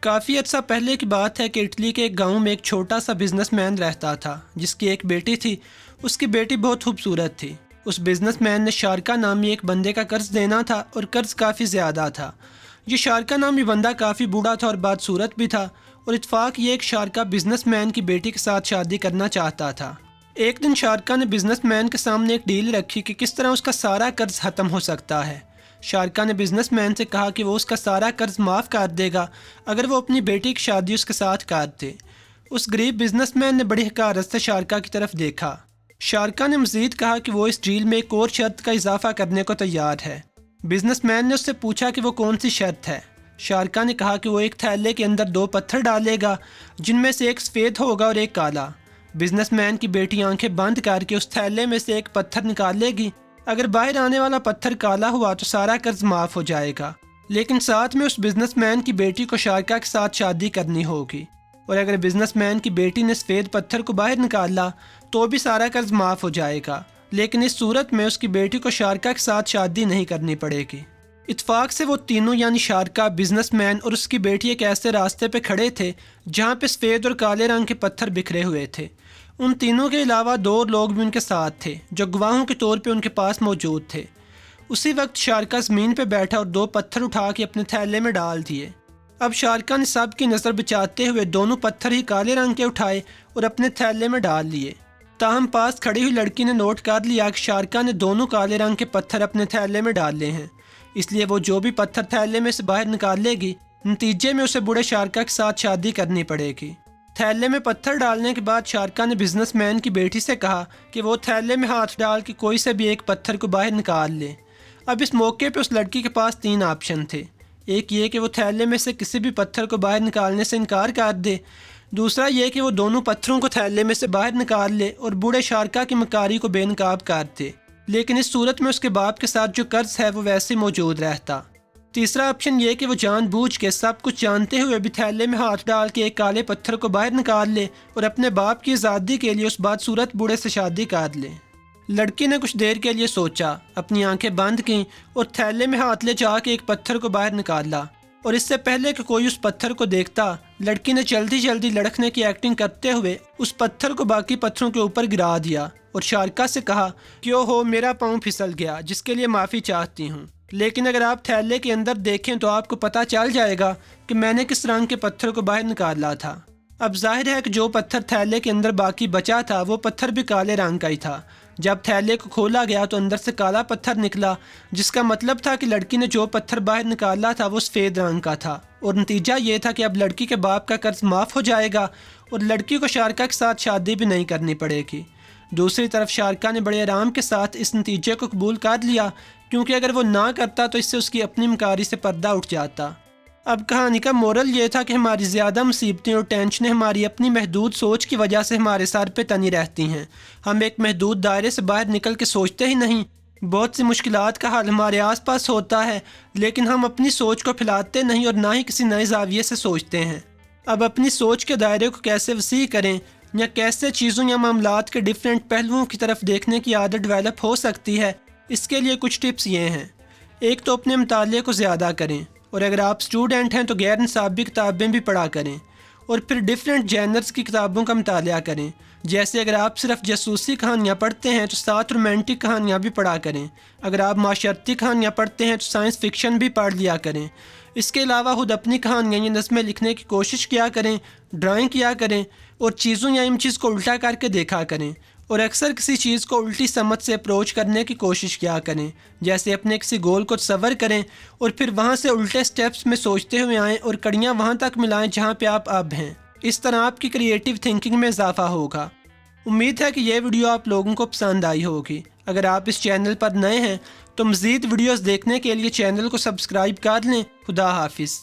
کافی عرصہ پہلے کی بات ہے کہ اٹلی کے ایک گاؤں میں ایک چھوٹا سا بزنس مین رہتا تھا جس کی ایک بیٹی تھی۔ اس کی بیٹی بہت خوبصورت تھی۔ اس بزنس مین نے شارکا نامی ایک بندے کا قرض دینا تھا اور قرض کافی زیادہ تھا۔ یہ شارکا نامی بندہ کافی بوڑھا تھا اور بدصورت بھی تھا، اور اتفاق یہ ایک شارکا بزنس مین کی بیٹی کے ساتھ شادی کرنا چاہتا تھا۔ ایک دن شارکا نے بزنس مین کے سامنے ایک ڈیل رکھی کہ کس طرح اس کا سارا قرض ختم ہو سکتا ہے۔ شارکا نے بزنس مین سے کہا کہ وہ اس کا سارا قرض معاف کر دے گا اگر وہ اپنی بیٹی کی شادی اس کے ساتھ کر دے۔ اس غریب بزنس مین نے بڑی حقارت سے شارکا کی طرف دیکھا۔ شارکا نے مزید کہا کہ وہ اس ڈیل میں ایک اور شرط کا اضافہ کرنے کو تیار ہے۔ بزنس مین نے اس سے پوچھا کہ وہ کون سی شرط ہے۔ شارکا نے کہا کہ وہ ایک تھیلے کے اندر 2 پتھر ڈالے گا جن میں سے ایک سفید ہوگا اور ایک کالا۔ بزنس مین کی بیٹی آنکھیں بند کر کے اس تھیلے میں سے ایک پتھر نکالے گی۔ اگر باہر آنے والا پتھر کالا ہوا تو سارا قرض معاف ہو جائے گا، لیکن ساتھ میں اس بزنس مین کی بیٹی کو شارکا کے ساتھ شادی کرنی ہوگی، اور اگر بزنس مین کی بیٹی نے سفید پتھر کو باہر نکالا تو بھی سارا قرض معاف ہو جائے گا، لیکن اس صورت میں اس کی بیٹی کو شارکا کے ساتھ شادی نہیں کرنی پڑے گی۔ اتفاق سے وہ تینوں یعنی شارکا، بزنس مین اور اس کی بیٹی ایک ایسے راستے پہ کھڑے تھے جہاں پہ سفید اور کالے رنگ کے پتھر بکھرے ہوئے تھے۔ ان تینوں کے علاوہ 2 لوگ بھی ان کے ساتھ تھے جو گواہوں کے طور پہ ان کے پاس موجود تھے۔ اسی وقت شارکا زمین پہ بیٹھا اور 2 پتھر اٹھا کے اپنے تھیلے میں ڈال دیے۔ اب شارکا نے سب کی نظر بچاتے ہوئے دونوں پتھر ہی کالے رنگ کے اٹھائے اور اپنے تھیلے میں ڈال لیے۔ تاہم پاس کھڑی ہوئی لڑکی نے نوٹ کر لیا کہ شارکا نے دونوں کالے رنگ کے پتھر اپنے تھیلے میں ڈالے ہیں، اس لیے وہ جو بھی پتھر تھیلے میں سے باہر نکالے گی نتیجے میں اسے بوڑھے شارکا کے ساتھ شادی کرنی پڑے گی۔ تھیلے میں پتھر ڈالنے کے بعد شارکا نے بزنس مین کی بیٹی سے کہا کہ وہ تھیلے میں ہاتھ ڈال کے کوئی سے بھی ایک پتھر کو باہر نکال لے۔ اب اس موقع پہ اس لڑکی کے پاس 3 آپشن تھے۔ ایک یہ کہ وہ تھیلے میں سے کسی بھی پتھر کو باہر نکالنے سے انکار کر دے، دوسرا یہ کہ وہ دونوں پتھروں کو تھیلے میں سے باہر نکال لے اور بوڑھے شارکا کی مکاری کو بے نقاب کر دے، لیکن اس صورت میں اس کے باپ کے ساتھ جو قرض ہے وہ ویسے موجود رہتا۔ تیسرا آپشن یہ کہ وہ جان بوجھ کے سب کچھ جانتے ہوئے بھی تھیلے میں ہاتھ ڈال کے ایک کالے پتھر کو باہر نکال لے اور اپنے باپ کی آزادی کے لیے اس بدصورت بوڑھے سے شادی کر لے۔ لڑکی نے کچھ دیر کے لیے سوچا، اپنی آنکھیں بند کیں اور تھیلے میں ہاتھ لے جا کے ایک پتھر کو باہر نکالا، اور اس سے پہلے کہ کوئی اس پتھر کو دیکھتا لڑکی نے جلدی جلدی لڑکنے کی ایکٹنگ کرتے ہوئے اس پتھر کو باقی پتھروں کے اوپر گرا دیا اور شارکا سے کہا کہ او ہو، میرا پاؤں پھسل گیا، جس کے لیے معافی چاہتی ہوں، لیکن اگر آپ تھیلے کے اندر دیکھیں تو آپ کو پتہ چل جائے گا کہ میں نے کس رنگ کے پتھر کو باہر نکالا تھا۔ اب ظاہر ہے کہ جو پتھر تھیلے کے اندر باقی بچا تھا وہ پتھر بھی کالے رنگ کا ہی تھا۔ جب تھیلے کو کھولا گیا تو اندر سے کالا پتھر نکلا، جس کا مطلب تھا کہ لڑکی نے جو پتھر باہر نکالا تھا وہ سفید رنگ کا تھا، اور نتیجہ یہ تھا کہ اب لڑکی کے باپ کا قرض معاف ہو جائے گا اور لڑکی کو شارکا کے ساتھ شادی بھی نہیں کرنی پڑے گی۔ دوسری طرف شارکا نے بڑے آرام کے ساتھ اس نتیجے کو قبول کر لیا، کیونکہ اگر وہ نہ کرتا تو اس سے اس کی اپنی مکاری سے پردہ اٹھ جاتا۔ اب کہانی کا مورل یہ تھا کہ ہماری زیادہ مصیبتیں اور ٹینشنیں ہماری اپنی محدود سوچ کی وجہ سے ہمارے سر پہ تنی رہتی ہیں۔ ہم ایک محدود دائرے سے باہر نکل کے سوچتے ہی نہیں۔ بہت سی مشکلات کا حل ہمارے آس پاس ہوتا ہے، لیکن ہم اپنی سوچ کو پھیلاتے نہیں اور نہ ہی کسی نئے زاویے سے سوچتے ہیں۔ اب اپنی سوچ کے دائرے کو کیسے وسیع کریں، یا کیسے چیزوں یا معاملات کے ڈیفرنٹ پہلوؤں کی طرف دیکھنے کی عادت ڈیولپ ہو سکتی ہے، اس کے لیے کچھ ٹپس یہ ہیں۔ ایک تو اپنے مطالعے کو زیادہ کریں، اور اگر آپ اسٹوڈنٹ ہیں تو غیر نصابی کتابیں بھی پڑھا کریں، اور پھر ڈیفرنٹ جینرز کی کتابوں کا مطالعہ کریں۔ جیسے اگر آپ صرف جاسوسی کہانیاں پڑھتے ہیں تو ساتھ رومانٹک کہانیاں بھی پڑھا کریں۔ اگر آپ معاشرتی کہانیاں پڑھتے ہیں تو سائنس فکشن بھی پڑھ لیا کریں۔ اس کے علاوہ خود اپنی کہانیاں یا نظمیں لکھنے کی کوشش کیا کریں، ڈرائنگ کیا کریں، اور چیزوں یا امیجز کو الٹا کر کے دیکھا کریں، اور اکثر کسی چیز کو الٹی سمجھ سے اپروچ کرنے کی کوشش کیا کریں۔ جیسے اپنے کسی گول کو تصور کریں اور پھر وہاں سے الٹے سٹیپس میں سوچتے ہوئے آئیں اور کڑیاں وہاں تک ملائیں جہاں پہ آپ اب ہیں۔ اس طرح آپ کی کریٹیو تھنکنگ میں اضافہ ہوگا۔ امید ہے کہ یہ ویڈیو آپ لوگوں کو پسند آئی ہوگی۔ اگر آپ اس چینل پر نئے ہیں تو مزید ویڈیوز دیکھنے کے لیے چینل کو سبسکرائب کر لیں۔ خدا حافظ۔